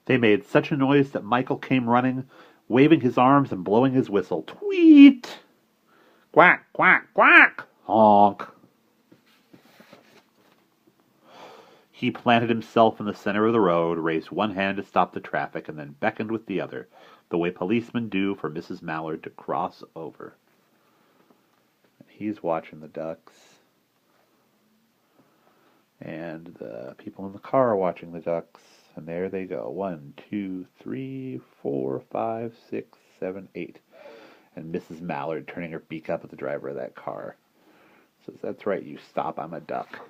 They made such a noise that Michael came running, waving his arms and blowing his whistle. Tweet! Quack, quack, quack! Honk! He planted himself in the center of the road, raised one hand to stop the traffic, and then beckoned with the other, the way policemen do for Mrs. Mallard to cross over. He's watching the ducks. And the people in the car are watching the ducks. And there they go. 1, 2, 3, 4, 5, 6, 7, 8. And Mrs. Mallard turning her beak up at the driver of that car. Says, "That's right, you stop, I'm a duck."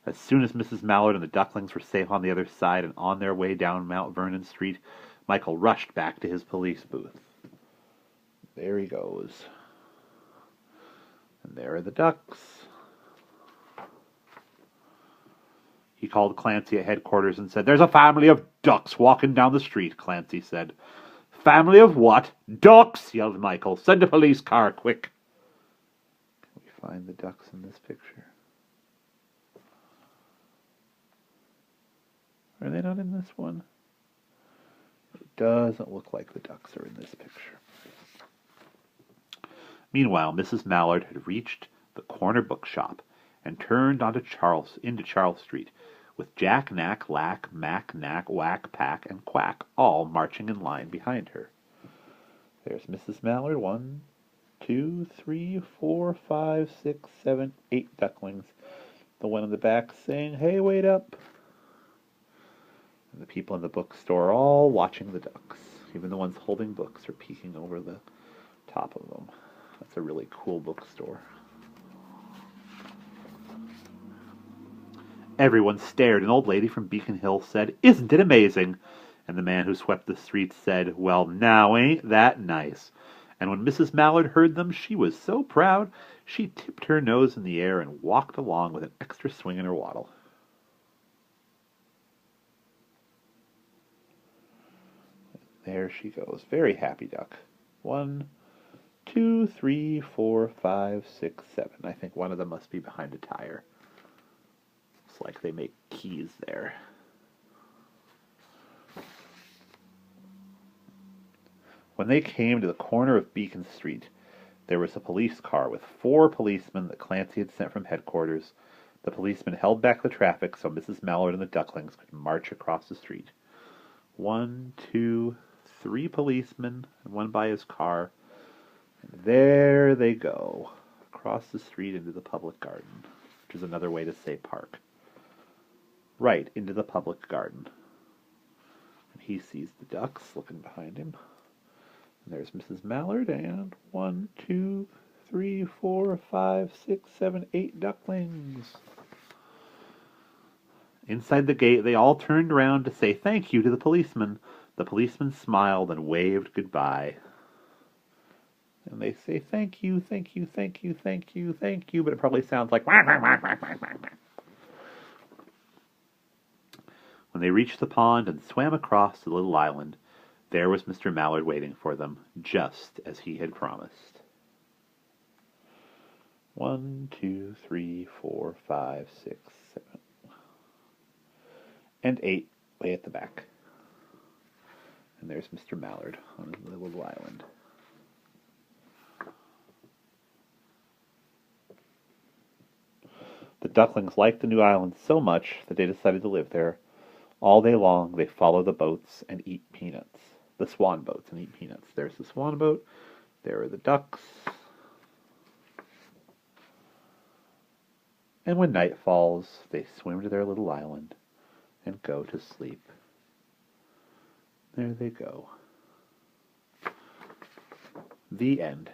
As soon as Mrs. Mallard and the ducklings were safe on the other side and on their way down Mount Vernon Street, Michael rushed back to his police booth. There he goes. And there are the ducks. He called Clancy at headquarters and said, "There's a family of ducks walking down the street," Clancy said. "Family of what? Ducks!" yelled Michael. "Send a police car, quick." Can we find the ducks in this picture? Are they not in this one? It doesn't look like the ducks are in this picture. Meanwhile, Mrs. Mallard had reached the corner bookshop and turned into Charles Street, with Jack, Knack, Lack, Mack, Knack, Whack, Pack, and Quack all marching in line behind her. There's Mrs. Mallard, 1, 2, 3, 4, 5, 6, 7, 8 ducklings. The one in the back saying, "Hey, wait up." And the people in the bookstore are all watching the ducks. Even the ones holding books are peeking over the top of them. That's a really cool bookstore. Everyone stared. An old lady from Beacon Hill said, "Isn't it amazing?" And the man who swept the streets said, "Well, now ain't that nice?" And when Mrs. Mallard heard them, she was so proud, she tipped her nose in the air and walked along with an extra swing in her waddle. There she goes. Very happy duck. 1, 2, 3, 4, 5, 6, 7. I think one of them must be behind a tire. Looks like they make keys there. When they came to the corner of Beacon Street, there was a police car with 4 policemen that Clancy had sent from headquarters. The policemen held back the traffic so Mrs. Mallard and the ducklings could march across the street. 1, 2, 3 policemen, and one by his car. And there they go, across the street into the public garden, which is another way to say park. Right, into the public garden. And he sees the ducks looking behind him. And there's Mrs. Mallard, and 1, 2, 3, 4, 5, 6, 7, 8 ducklings. Inside the gate, they all turned around to say thank you to the policeman. The policeman smiled and waved goodbye. And they say thank you, thank you, thank you, thank you, thank you, but it probably sounds like whack, whack, whack, whack, whack, whack. When they reached the pond and swam across the little island, there was Mr. Mallard waiting for them, just as he had promised. 1, 2, 3, 4, 5, 6, 7. And 8 way at the back. And there's Mr. Mallard on the little island. The ducklings liked the new island so much that they decided to live there. All day long they follow the boats and eat peanuts. The swan boats and eat peanuts. There's the swan boat. There are the ducks. And when night falls, they swim to their little island and go to sleep. There they go. The end.